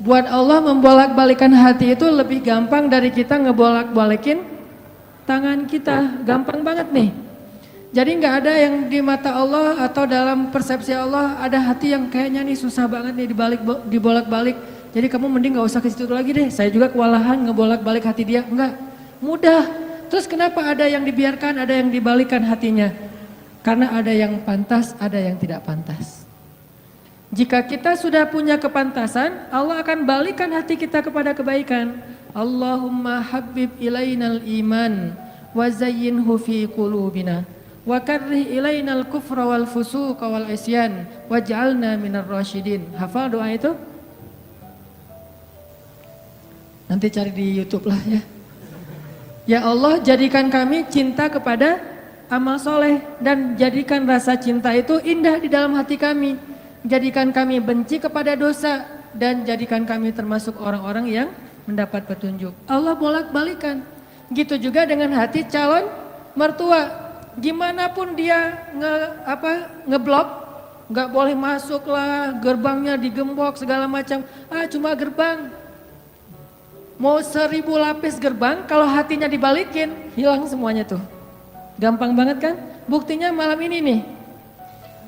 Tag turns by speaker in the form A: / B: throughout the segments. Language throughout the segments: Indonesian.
A: Buat Allah membolak-balikan hati itu lebih gampang dari kita ngebolak-balikin tangan kita. Gampang banget nih. Jadi nggak ada yang di mata Allah atau dalam persepsi Allah ada hati yang kayaknya nih susah banget nih dibolak-balik. Jadi kamu mending nggak usah ke situ lagi deh. Saya juga kewalahan ngebolak-balik hati dia. Enggak, mudah. Terus kenapa ada yang dibiarkan, ada yang dibalikan hatinya? Karena ada yang pantas, ada yang tidak pantas. Jika kita sudah punya kepantasan, Allah akan balikan hati kita kepada kebaikan. Allahumma habib ilainal iman wa zayyinhu fi qulubina wa karrih ilainal kufra wal fusuqa wal isyan waj'alna minar rasyidin. Hafal doa itu? Nanti cari di YouTube lah ya. Ya Allah, jadikan kami cinta kepada amal soleh dan jadikan rasa cinta itu indah di dalam hati kami. Jadikan kami benci kepada dosa dan jadikan kami termasuk orang-orang yang mendapat petunjuk. Allah bolak-balikan. Gitu juga dengan hati calon mertua. Gimana pun dia ngeblok, nggak boleh masuk lah, gerbangnya digembok segala macam. Cuma gerbang. Mau 1000 lapis gerbang, kalau hatinya dibalikin, hilang semuanya tuh. Gampang banget kan? Buktinya malam ini nih.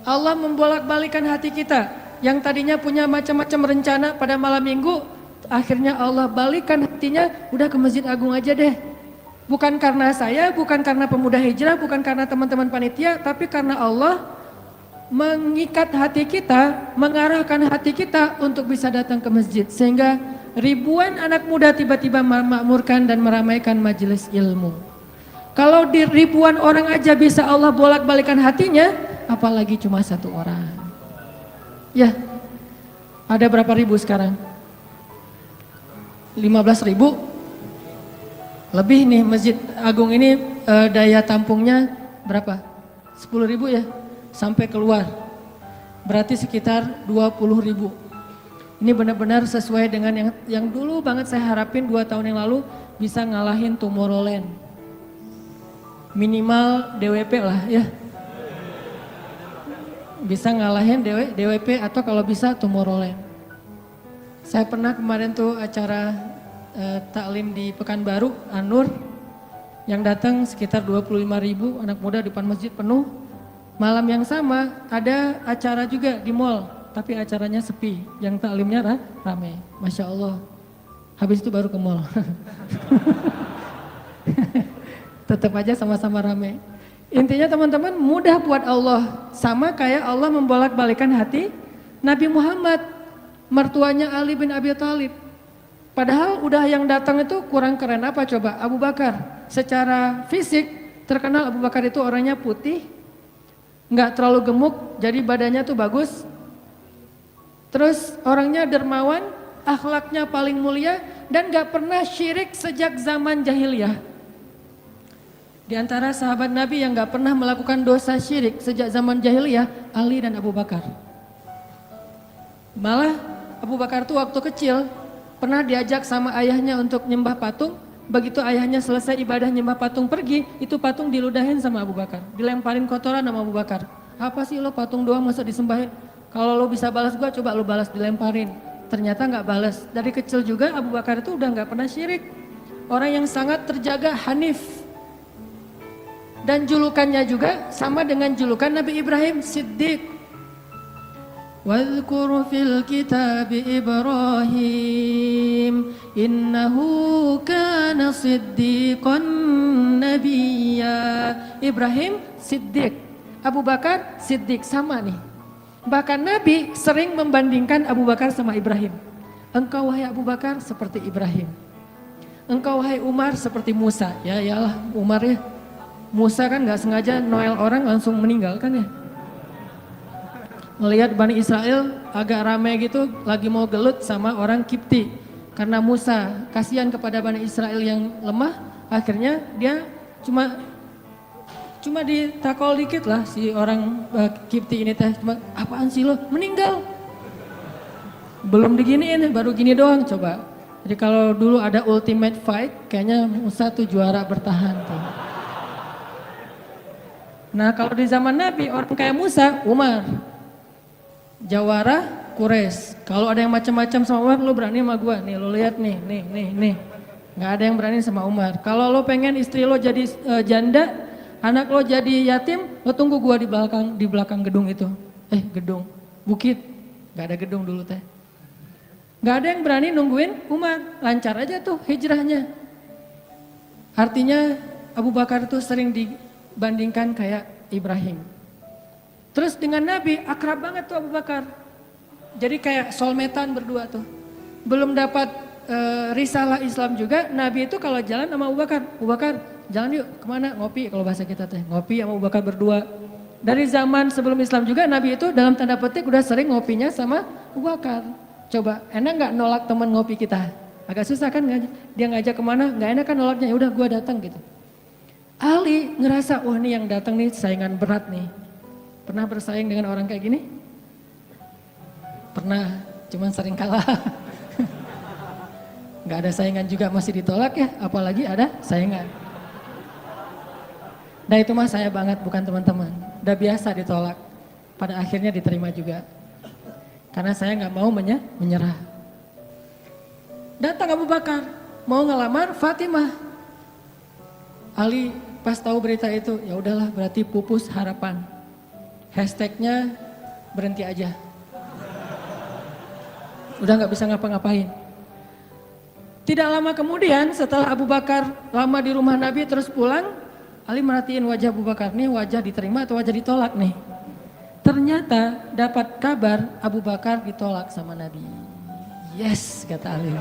A: Allah membolak-balikan hati kita. Yang tadinya punya macam-macam rencana pada malam minggu, akhirnya Allah balikan hatinya, udah ke Masjid Agung aja deh. Bukan karena saya, bukan karena pemuda hijrah, bukan karena teman-teman panitia, tapi karena Allah mengikat hati kita, mengarahkan hati kita untuk bisa datang ke masjid. Sehingga ribuan anak muda tiba-tiba memakmurkan dan meramaikan majelis ilmu. Kalau di ribuan orang aja bisa Allah bolak-balikan hatinya, apalagi cuma satu orang. Ya, ada berapa ribu sekarang? 15.000? Lebih nih Masjid Agung ini daya tampungnya berapa? 10.000 ya? Sampai keluar. Berarti sekitar 20.000. Ini benar-benar sesuai dengan yang dulu banget saya harapin 2 tahun yang lalu bisa ngalahin Tomorrowland. Minimal DWP lah ya. Bisa ngalahin DWP atau kalau bisa Tomorrowland. Saya pernah kemarin tuh acara taklim di Pekanbaru, Anur, yang datang sekitar 25.000 anak muda di depan masjid penuh. Malam yang sama ada acara juga di mall, tapi acaranya sepi, yang taklimnya ramai. Masya Allah. Habis itu baru ke mall. Tetap aja sama-sama ramai. Intinya teman-teman, mudah buat Allah. Sama kayak Allah membolak-balikan hati Nabi Muhammad, mertuanya Ali bin Abi Thalib. Padahal udah yang datang itu kurang keren apa coba? Abu Bakar. Secara fisik terkenal Abu Bakar itu orangnya putih, nggak terlalu gemuk, jadi badannya tuh bagus. Terus orangnya dermawan, akhlaknya paling mulia dan nggak pernah syirik sejak zaman jahiliyah. Di antara sahabat Nabi yang nggak pernah melakukan dosa syirik sejak zaman jahiliyah, Ali dan Abu Bakar. Malah Abu Bakar tuh waktu kecil pernah diajak sama ayahnya untuk nyembah patung. Begitu ayahnya selesai ibadah nyembah patung pergi, itu patung diludahin sama Abu Bakar. Dilemparin kotoran sama Abu Bakar. Apa sih lo patung doang masa disembahin? Kalau lo bisa balas gua, coba lo balas, dilemparin. Ternyata nggak balas. Dari kecil juga Abu Bakar itu udah nggak pernah syirik. Orang yang sangat terjaga, hanif. Dan julukannya juga sama dengan julukan Nabi Ibrahim, Siddiq. Wadhkur fil kitab Ibrahim innahu kana siddiqan nabiyya. Ibrahim Siddiq, Abu Bakar Siddiq, sama nih. Bahkan Nabi sering membandingkan Abu Bakar sama Ibrahim. Engkau wahai Abu Bakar seperti Ibrahim. Engkau wahai Umar seperti Musa. Ya iyalah Umar ya. Musa kan gak sengaja noel orang langsung meninggal kan ya. Melihat Bani Israel agak ramai gitu, lagi mau gelut sama orang Kipti. Karena Musa kasihan kepada Bani Israel yang lemah, akhirnya dia cuma ditakol dikit lah si orang Kipti ini teh. Cuma apaan sih lo? Meninggal. Belum diginiin, baru gini doang coba. Jadi kalau dulu ada ultimate fight, kayaknya Musa tuh juara bertahan tuh. Nah kalau di zaman Nabi, orang kayak Musa, Umar. Jawara Quraisy. Kalau ada yang macam-macam sama Umar, lo berani sama gua. Nih lo lihat nih. Nggak ada yang berani sama Umar. Kalau lo pengen istri lo jadi janda, anak lo jadi yatim, lo tunggu gua di belakang gedung itu. Gedung, bukit. Nggak ada gedung dulu teh. Nggak ada yang berani nungguin Umar. Lancar aja tuh hijrahnya. Artinya Abu Bakar tuh sering dibandingkan kayak Ibrahim. Terus dengan Nabi akrab banget tuh Abu Bakar. Jadi kayak soulmate-an berdua tuh. Belum dapat risalah Islam juga, Nabi itu kalau jalan sama Abu Bakar jalan yuk kemana? Ngopi, kalau bahasa kita teh. Ngopi sama Abu Bakar berdua. Dari zaman sebelum Islam juga Nabi itu dalam tanda petik udah sering ngopinya sama Abu Bakar. Coba, enak gak nolak teman ngopi kita? Agak susah kan dia ngajak kemana, gak enak kan nolaknya, yaudah gue datang gitu. Ali ngerasa, wah nih yang datang nih saingan berat nih. Pernah bersaing dengan orang kayak gini? Pernah, cuman sering kalah. Gak ada saingan juga masih ditolak ya, apalagi ada saingan. Nah itu mah saya banget, bukan teman-teman. Udah biasa ditolak, pada akhirnya diterima juga. Karena saya gak mau menyerah. Datang Abu Bakar, mau ngelamar Fatimah. Ali pas tahu berita itu, ya udahlah berarti pupus harapan. Hashtagnya berhenti aja. Udah gak bisa ngapa-ngapain. Tidak lama kemudian setelah Abu Bakar lama di rumah Nabi terus pulang, Ali merhatiin wajah Abu Bakar, nih wajah diterima atau wajah ditolak nih. Ternyata dapat kabar Abu Bakar ditolak sama Nabi. Yes, kata Ali.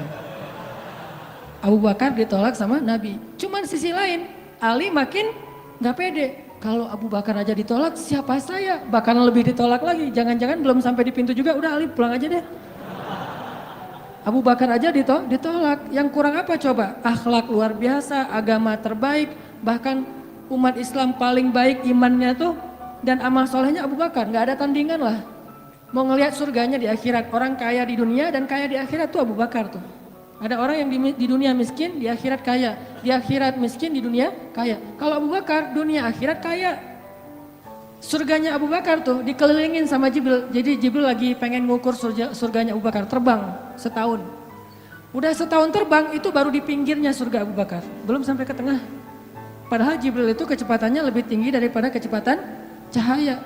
A: Abu Bakar ditolak sama Nabi. Cuman sisi lain, Ali makin gak pede. Kalau Abu Bakar aja ditolak, siapa saya? Bahkan lebih ditolak lagi. Jangan-jangan belum sampai di pintu juga, udah Ali pulang aja deh. Abu Bakar aja ditolak. Yang kurang apa coba? Akhlak luar biasa, agama terbaik, bahkan umat Islam paling baik imannya tuh dan amal solehnya Abu Bakar. Gak ada tandingan lah. Mau ngelihat surganya di akhirat. Orang kaya di dunia dan kaya di akhirat tuh Abu Bakar tuh. Ada orang yang di dunia miskin, di akhirat kaya. Di akhirat miskin, di dunia kaya. Kalau Abu Bakar, dunia akhirat kaya. Surganya Abu Bakar tuh dikelilingin sama Jibril. Jadi Jibril lagi pengen ngukur surganya Abu Bakar. Terbang setahun. Udah setahun terbang, itu baru di pinggirnya surga Abu Bakar. Belum sampai ke tengah. Padahal Jibril itu kecepatannya lebih tinggi daripada kecepatan cahaya.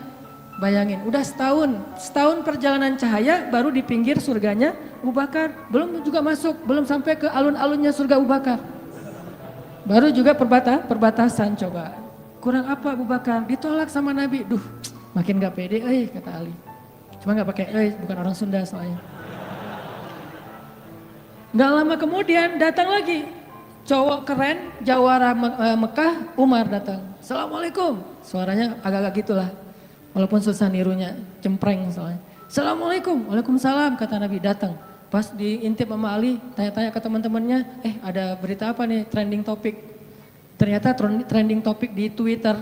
A: Bayangin, udah setahun perjalanan cahaya baru di pinggir surganya Abu Bakar. Belum juga masuk, belum sampai ke alun-alunnya surga Abu Bakar. Baru juga perbatasan coba. Kurang apa Abu Bakar? Ditolak sama Nabi. Duh, makin gak pede, kata Ali. Cuma gak pakai, bukan orang Sunda soalnya. Gak lama kemudian datang lagi. Cowok keren, jawara Mekah, Umar datang. Assalamualaikum. Suaranya agak-agak gitulah. Walaupun susah nirunya, cempreng soalnya. Assalamualaikum, waalaikumsalam kata Nabi datang. Pas diintip sama Ali, tanya-tanya ke teman-temannya, ada berita apa nih trending topik. Ternyata trending topik di Twitter,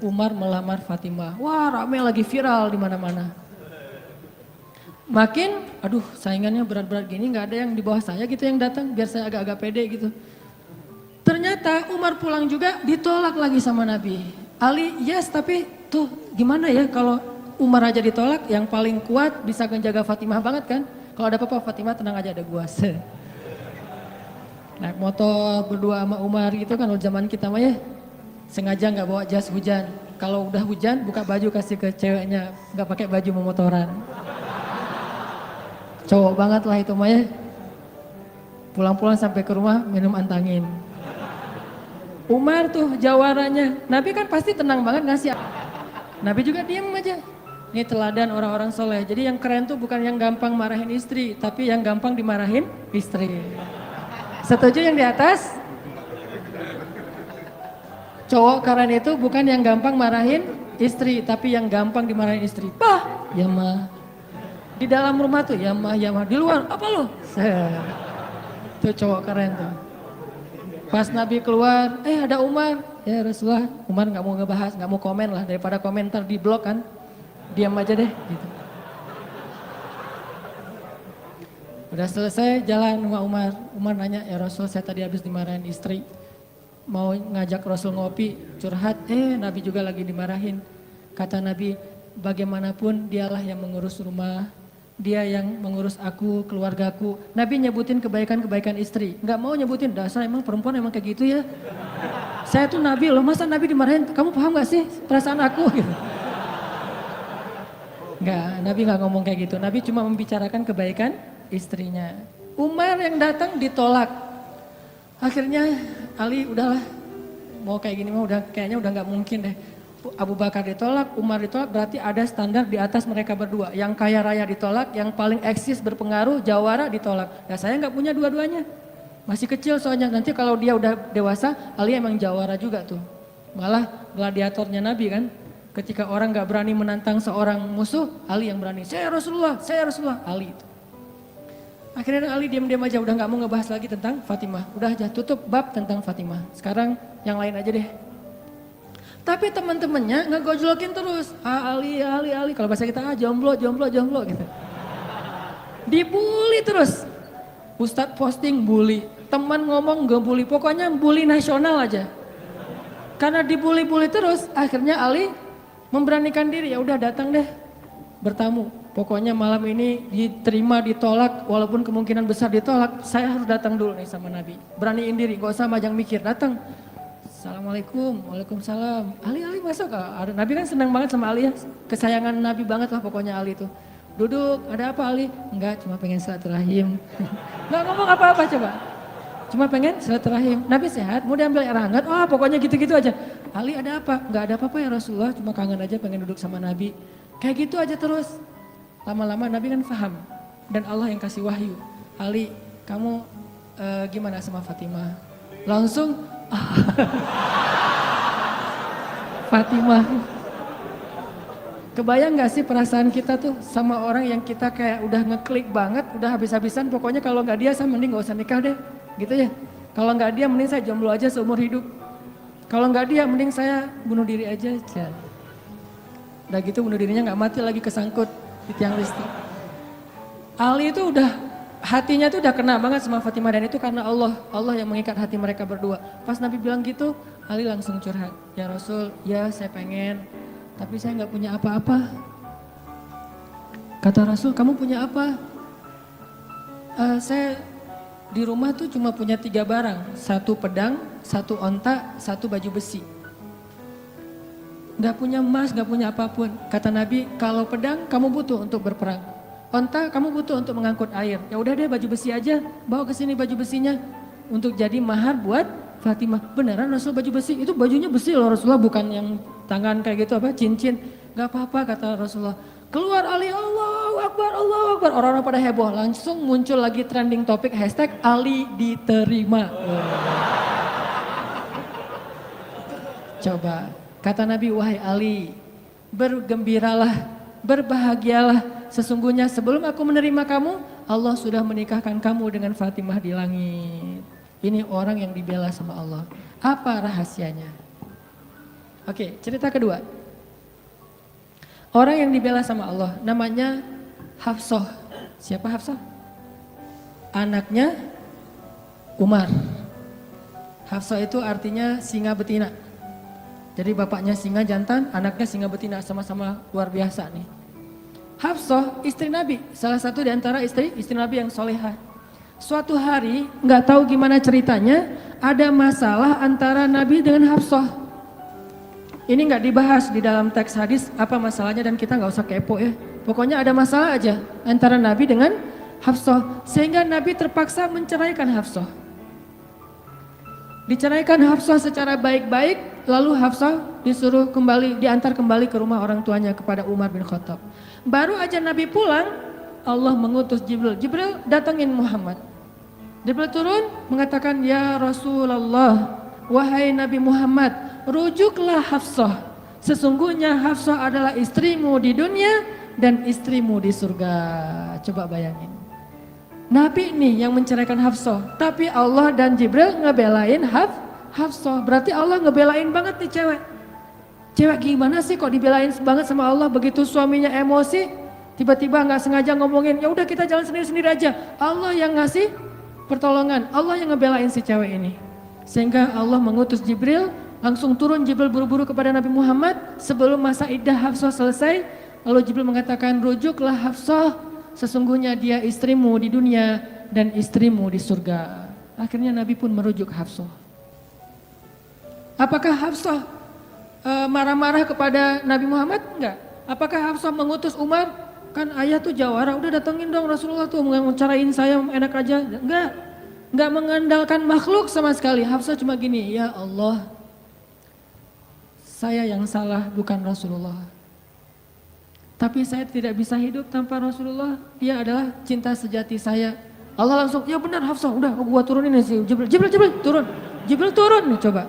A: Umar melamar Fatimah. Wah rame lagi viral di mana-mana. Makin, saingannya berat-berat gini gak ada yang di bawah saya gitu yang datang, biar saya agak-agak pede gitu. Ternyata Umar pulang juga ditolak lagi sama Nabi. Ali yes tapi tuh gimana ya kalau Umar aja ditolak yang paling kuat bisa menjaga Fatimah banget kan. Kalau ada apa-apa Fatimah tenang aja ada gua. Naik motor berdua sama Umar gitu kan zaman kita mah ya. Sengaja gak bawa jas hujan. Kalau udah hujan buka baju kasih ke ceweknya. Gak pakai baju memotoran. Cowok banget lah itu mah ya. Pulang-pulang sampai ke rumah minum antangin. Umar tuh jawarannya, Nabi kan pasti tenang banget ngasih. Nabi juga diem aja. Ini teladan orang-orang soleh. Jadi yang keren tuh bukan yang gampang marahin istri, tapi yang gampang dimarahin istri. Setuju yang di atas? Cowok keren itu bukan yang gampang marahin istri, tapi yang gampang dimarahin istri. Pah, ya mah. Di dalam rumah tuh, ya mah. Di luar, apa lo? Tuh cowok keren tuh. Pas Nabi keluar, ada Umar. Ya Rasulullah, Umar gak mau ngebahas, gak mau komen lah. Daripada komentar di blog kan, diam aja deh gitu. Udah selesai jalan sama Umar. Umar nanya, ya Rasul saya tadi habis dimarahin istri. Mau ngajak Rasul ngopi, curhat. Nabi juga lagi dimarahin. Kata Nabi, bagaimanapun dialah yang mengurus rumah. Dia yang mengurus aku, keluargaku. Nabi nyebutin kebaikan-kebaikan istri. Nggak mau nyebutin, dasar emang perempuan emang kayak gitu ya. Saya tuh Nabi loh, masa Nabi dimarahin, kamu paham gak sih perasaan aku gitu. Nggak, Nabi nggak ngomong kayak gitu. Nabi cuma membicarakan kebaikan istrinya. Umar yang datang ditolak. Akhirnya Ali udahlah, mau kayak gini mah kayaknya udah nggak mungkin deh. Abu Bakar ditolak, Umar ditolak, berarti ada standar di atas mereka berdua. Yang kaya raya ditolak, yang paling eksis berpengaruh, jawara ditolak. Ya saya nggak punya dua-duanya. Masih kecil soalnya, nanti kalau dia udah dewasa, Ali emang jawara juga tuh. Malah gladiatornya Nabi kan, ketika orang nggak berani menantang seorang musuh, Ali yang berani. Saya Rasulullah, Ali itu. Akhirnya Ali diam-diam aja, udah nggak mau ngebahas lagi tentang Fatimah. Udah aja tutup bab tentang Fatimah. Sekarang yang lain aja deh. Tapi teman-temannya ngegojlokin terus. Ali. Kalau bahasa kita jomblo gitu. Dibully terus. Ustadz posting bully. Teman ngomong gak bully. Pokoknya bully nasional aja. Karena dibully-bully terus. Akhirnya Ali memberanikan diri. Ya udah datang deh. Bertamu. Pokoknya malam ini diterima, ditolak. Walaupun kemungkinan besar ditolak. Saya harus datang dulu nih sama Nabi. Beraniin diri. Gak usah majang mikir. Datang. Assalamualaikum, waalaikumsalam. Ali masuk. Nabi kan senang banget sama Ali ya. Kesayangan Nabi banget lah pokoknya Ali itu. Duduk, ada apa Ali? Enggak, cuma pengen silaturahim. Nggak ngomong apa-apa coba. Cuma pengen silaturahim. Nabi sehat, mau diambil air hangat. Oh pokoknya gitu-gitu aja. Ali ada apa? Enggak ada apa-apa ya Rasulullah. Cuma kangen aja pengen duduk sama Nabi. Kayak gitu aja terus. Lama-lama Nabi kan paham. Dan Allah yang kasih wahyu. Ali, kamu gimana sama Fatimah? Langsung Fatimah. Kebayang gak sih perasaan kita tuh sama orang yang kita kayak udah ngeklik banget, udah habis-habisan, pokoknya kalau gak dia saya mending gak usah nikah deh, gitu ya. Kalau gak dia mending saya jomblo aja seumur hidup. Kalau gak dia mending saya bunuh diri aja. Udah gitu bunuh dirinya gak mati lagi kesangkut di tiang listrik. Ali itu udah hatinya tuh udah kena banget sama Fatimah dan itu karena Allah yang mengikat hati mereka berdua. Pas Nabi bilang gitu, Ali langsung curhat. Ya Rasul, ya saya pengen, tapi saya nggak punya apa-apa. Kata Rasul, kamu punya apa? Saya di rumah tuh cuma punya 3 barang, 1 pedang, 1 onta, 1 baju besi. Nggak punya emas, nggak punya apapun. Kata Nabi, kalau pedang kamu butuh untuk berperang. Onta kamu butuh untuk mengangkut air. Ya udah deh baju besi aja, bawa ke sini baju besinya untuk jadi mahar buat Fatimah. Beneran Rasul baju besi? Itu bajunya besi loh Rasulullah, bukan yang tangan kayak gitu apa cincin. Gak apa-apa kata Rasulullah. Keluar Ali, Allahu Akbar, Allahu Akbar. Orang-orang pada heboh, langsung muncul lagi trending topik hashtag Ali diterima. Coba, kata Nabi, wahai Ali, bergembiralah, berbahagialah. Sesungguhnya sebelum aku menerima kamu, Allah sudah menikahkan kamu dengan Fatimah di langit. Ini orang yang dibela sama Allah. Apa rahasianya? Oke, cerita kedua. Orang yang dibela sama Allah namanya Hafsah. Siapa Hafsah? Anaknya Umar. Hafsah itu artinya singa betina. Jadi bapaknya singa jantan, anaknya singa betina, sama-sama luar biasa nih. Hafsah istri Nabi, salah satu di antara istri Nabi yang solehah. Suatu hari nggak tahu gimana ceritanya, ada masalah antara Nabi dengan Hafsah. Ini nggak dibahas di dalam teks hadis apa masalahnya dan kita nggak usah kepo ya. Pokoknya ada masalah aja antara Nabi dengan Hafsah, sehingga Nabi terpaksa menceraikan Hafsah. Diceraikan Hafsah secara baik-baik, lalu Hafsah disuruh diantar kembali ke rumah orang tuanya kepada Umar bin Khattab. Baru aja Nabi pulang, Allah mengutus Jibril. Jibril datangin Muhammad. Jibril turun mengatakan, ya Rasulullah, wahai Nabi Muhammad, rujuklah Hafsah. Sesungguhnya Hafsah adalah istrimu di dunia dan istrimu di surga. Coba bayangin. Nabi nih yang menceraikan Hafsah, tapi Allah dan Jibril ngebelain Hafsah. Berarti Allah ngebelain banget nih cewek. Cewek gimana sih kok dibelain banget sama Allah, begitu suaminya emosi, tiba-tiba nggak sengaja ngomongin, ya udah kita jalan sendiri-sendiri aja. Allah yang ngasih pertolongan, Allah yang ngebelain si cewek ini. Sehingga Allah mengutus Jibril, langsung turun Jibril buru-buru kepada Nabi Muhammad sebelum masa iddah Hafsah selesai. Lalu Jibril mengatakan, rujuklah Hafsah, sesungguhnya dia istrimu di dunia dan istrimu di surga. Akhirnya Nabi pun merujuk Hafsah. Apakah Hafsah marah-marah kepada Nabi Muhammad? Enggak. Apakah Hafsah mengutus Umar? Kan ayah tuh jawara, udah datengin dong Rasulullah tuh mencarain saya enak aja. Enggak mengandalkan makhluk sama sekali. Hafsah cuma gini, ya Allah, saya yang salah bukan Rasulullah. Tapi saya tidak bisa hidup tanpa Rasulullah. Dia adalah cinta sejati saya. Allah langsung, ya benar Hafsah, udah gua turunin sih. Jibril turun. Jibril turun nih coba.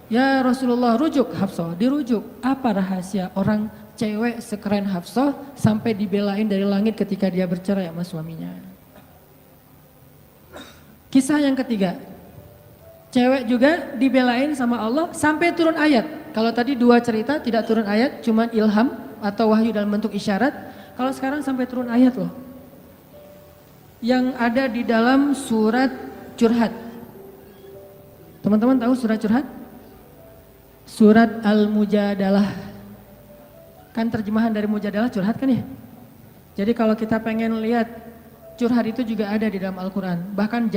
A: Ya Rasulullah, rujuk Hafsah, dirujuk. Apa rahasia orang cewek sekeren Hafsah sampai dibelain dari langit ketika dia bercerai sama suaminya? Kisah yang ketiga, cewek juga dibelain sama Allah sampai turun ayat. Kalau tadi 2 cerita tidak turun ayat, cuman ilham atau wahyu dalam bentuk isyarat. Kalau sekarang sampai turun ayat loh. Yang ada di dalam surat Curhat. Teman-teman tahu surat Curhat? Surat Al-Mujadalah. Kan terjemahan dari Mujadalah curhat kan ya? Jadi kalau kita pengen lihat curhat itu juga ada di dalam Al-Quran. Bahkan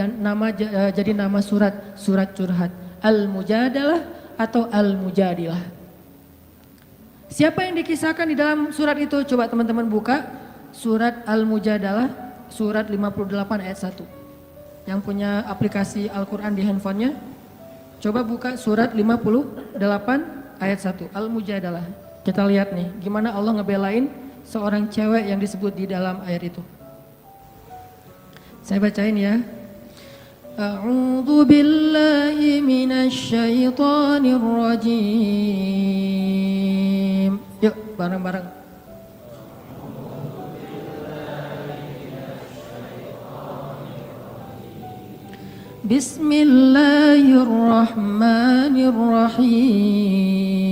A: jadi nama surat Curhat. Al-Mujadalah atau Al-Mujadilah. Siapa yang dikisahkan di dalam surat itu? Coba teman-teman buka surat Al-Mujadalah, surat 58 ayat 1. Yang punya aplikasi Al-Quran di handphonenya, coba buka surat 58 ayat 1, Al-Mujadalah. Kita lihat nih, gimana Allah ngebelain seorang cewek yang disebut di dalam ayat itu. Saya bacain ya. A'udzu billahi minasy syaithanir rajim. Yuk, bareng-bareng. Bismillahirrahmanirrahim.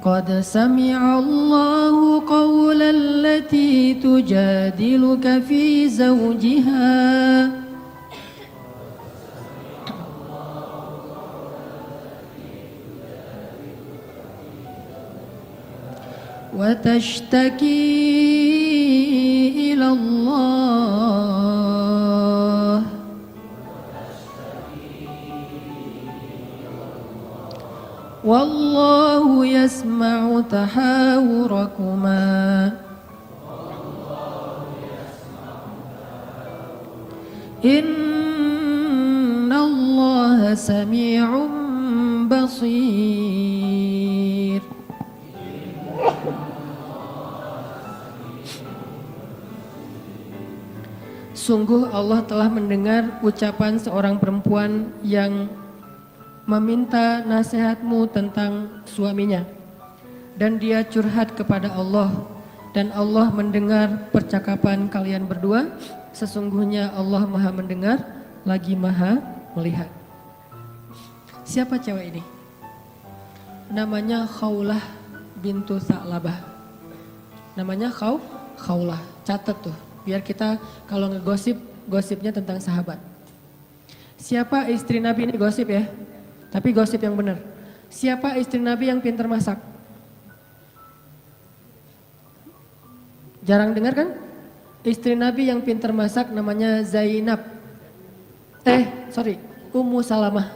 A: قد سمع الله قول التي تجادلك في زوجها وتشتكي إلى الله والله يسمع تحاوركما إن الله سميع بصير. Sungguh Allah telah mendengar ucapan seorang perempuan yang meminta nasihatmu tentang suaminya, dan dia curhat kepada Allah, dan Allah mendengar percakapan kalian berdua. Sesungguhnya Allah Maha mendengar lagi Maha melihat. Siapa cewek ini? Namanya Khawlah bintu Sa'labah. Namanya Khawlah. Catat tuh, biar kita kalau ngegosip, gosipnya tentang sahabat. Siapa istri Nabi ini gosip ya? Tapi gosip yang benar. Siapa istri Nabi yang pintar masak? Jarang dengar kan? Istri Nabi yang pintar masak namanya Zainab. Ummu Salamah.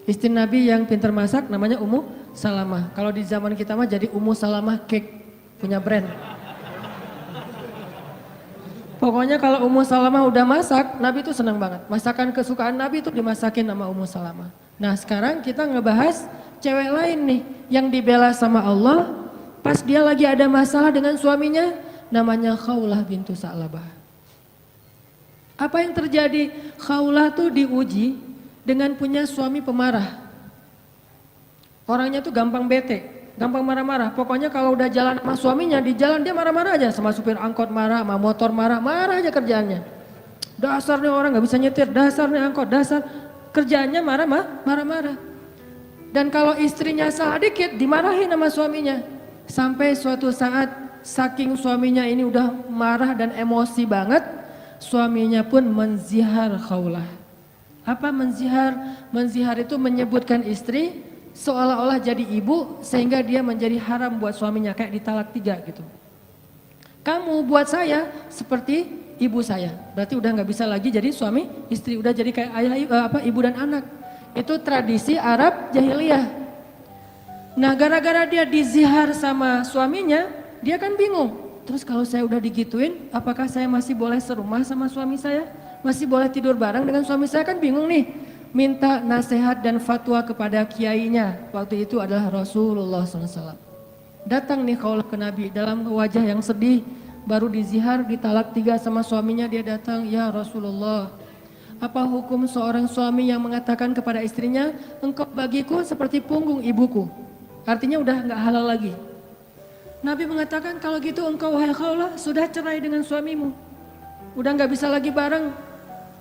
A: Istri Nabi yang pintar masak namanya Ummu Salamah. Kalau di zaman kita mah jadi Ummu Salamah Cake, punya brand. Pokoknya kalau Ummu Salamah udah masak, Nabi itu senang banget. Masakan kesukaan Nabi itu dimasakin sama Ummu Salamah. Nah sekarang kita ngebahas cewek lain nih yang dibela sama Allah pas dia lagi ada masalah dengan suaminya, namanya Khawlah bintu Sa'labah. Apa yang terjadi? Khawlah tuh diuji dengan punya suami pemarah. Orangnya tuh gampang bete, gampang marah-marah. Pokoknya kalau udah jalan sama suaminya, di jalan dia marah-marah aja. Sama supir angkot marah, sama motor marah, marah aja kerjaannya. Dasar nih orang gak bisa nyetir, dasar nih angkot, dasar. Kerjaannya marah-marah. Dan kalau istrinya salah dikit dimarahin sama suaminya. Sampai suatu saat saking suaminya ini udah marah dan emosi banget, suaminya pun menzihar Khawlah. Apa menzihar? Menzihar itu menyebutkan istri seolah-olah jadi ibu sehingga dia menjadi haram buat suaminya, kayak ditalak 3 gitu. Kamu buat saya seperti ibu saya, berarti udah nggak bisa lagi jadi suami istri, udah jadi kayak ibu dan anak. Itu tradisi Arab jahiliyah. Nah gara-gara dia dizihar sama suaminya, dia kan bingung. Terus kalau saya udah digituin, apakah saya masih boleh serumah sama suami saya? Masih boleh tidur bareng dengan suami saya? Kan bingung nih. Minta nasihat dan fatwa kepada kiainya. Waktu itu adalah Rasulullah SAW. Datang nih kaulah ke Nabi dalam wajah yang sedih. Baru dizihar, ditalak 3 sama suaminya, dia datang, ya Rasulullah. Apa hukum seorang suami yang mengatakan kepada istrinya, engkau bagiku seperti punggung ibuku. Artinya udah nggak halal lagi. Nabi mengatakan kalau gitu engkau wahai Khawlah sudah cerai dengan suamimu. Udah nggak bisa lagi bareng.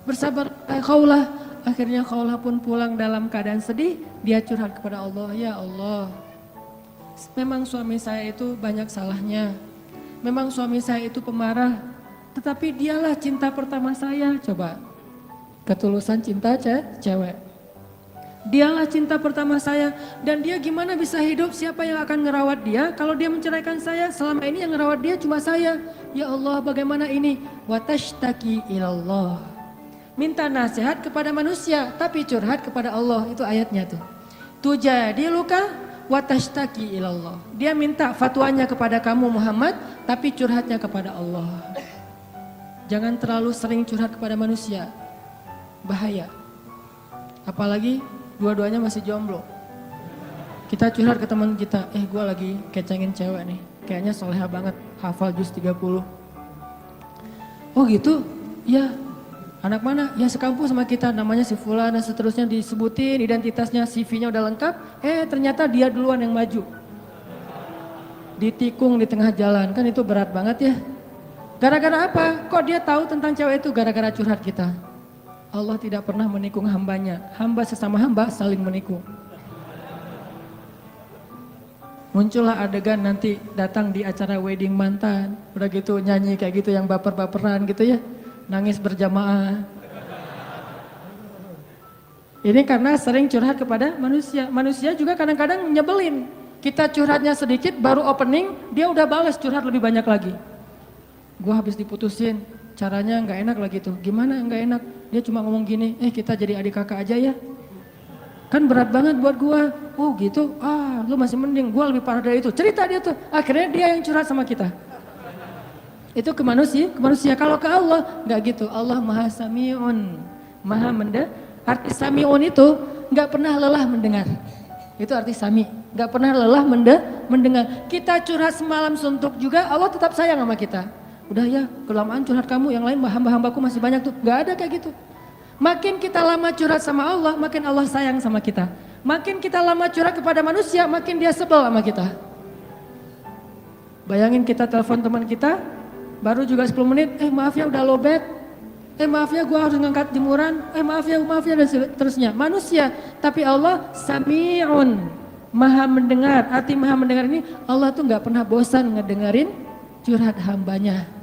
A: Bersabar wahai Khawlah. Akhirnya Khawlah pun pulang dalam keadaan sedih. Dia curhat kepada Allah, ya Allah. Memang suami saya itu banyak salahnya. Memang suami saya itu pemarah. Tetapi dialah cinta pertama saya. Coba. Ketulusan cinta cewek. Dialah cinta pertama saya dan dia gimana bisa hidup, siapa yang akan ngerawat dia kalau dia menceraikan saya? Selama ini yang ngerawat dia cuma saya. Ya Allah, bagaimana ini? Watashtaki ilallah. Minta nasihat kepada manusia tapi curhat kepada Allah, itu ayatnya tuh. Tujadiluka watashtaki ilallah. Dia minta fatwanya kepada kamu Muhammad tapi curhatnya kepada Allah. Jangan terlalu sering curhat kepada manusia. Bahaya. Apalagi dua-duanya masih jomblo. Kita curhat ke teman kita, gue lagi kecengin cewek nih, kayaknya soleha banget, hafal juz 30. Oh gitu? Ya, anak mana? Ya sekampus sama kita, namanya si Fulan dan seterusnya disebutin, identitasnya, CV-nya udah lengkap, ternyata dia duluan yang maju. Ditikung di tengah jalan, kan itu berat banget ya. Gara-gara apa? Kok dia tahu tentang cewek itu? Gara-gara curhat kita. Allah tidak pernah menikung hambanya. Hamba sesama hamba saling menikung. Muncullah adegan nanti datang di acara wedding mantan. Udah gitu nyanyi kayak gitu yang baper-baperan gitu ya. Nangis berjamaah. Ini karena sering curhat kepada manusia. Manusia juga kadang-kadang nyebelin. Kita curhatnya sedikit baru opening, dia udah balas curhat lebih banyak lagi. Gua habis diputusin. Caranya nggak enak lah gitu. Gimana nggak enak? Dia cuma ngomong gini, kita jadi adik kakak aja ya. Kan berat banget buat gua. Oh gitu, lu masih mending. Gua lebih parah dari itu. Cerita dia tuh. Akhirnya dia yang curhat sama kita. Itu ke manusia. Kalau ke Allah nggak gitu. Allah maha sami'un, maha mendengar. Arti sami'un itu nggak pernah lelah mendengar. Itu arti sami. Nggak pernah lelah mendengar. Kita curhat semalam suntuk juga, Allah tetap sayang sama kita. Udah ya, kelamaan curhat kamu, yang lain hamba-hambaku masih banyak tuh. Gak ada kayak gitu. Makin kita lama curhat sama Allah, makin Allah sayang sama kita. Makin kita lama curhat kepada manusia, makin dia sebel sama kita. Bayangin kita telepon teman kita, baru juga 10 menit, maaf ya udah lowbat. Maaf ya gua harus ngangkat jemuran. Maaf ya dan seterusnya. Manusia, tapi Allah sami'un, maha mendengar. Arti maha mendengar ini, Allah tuh gak pernah bosan ngedengerin curhat hambanya.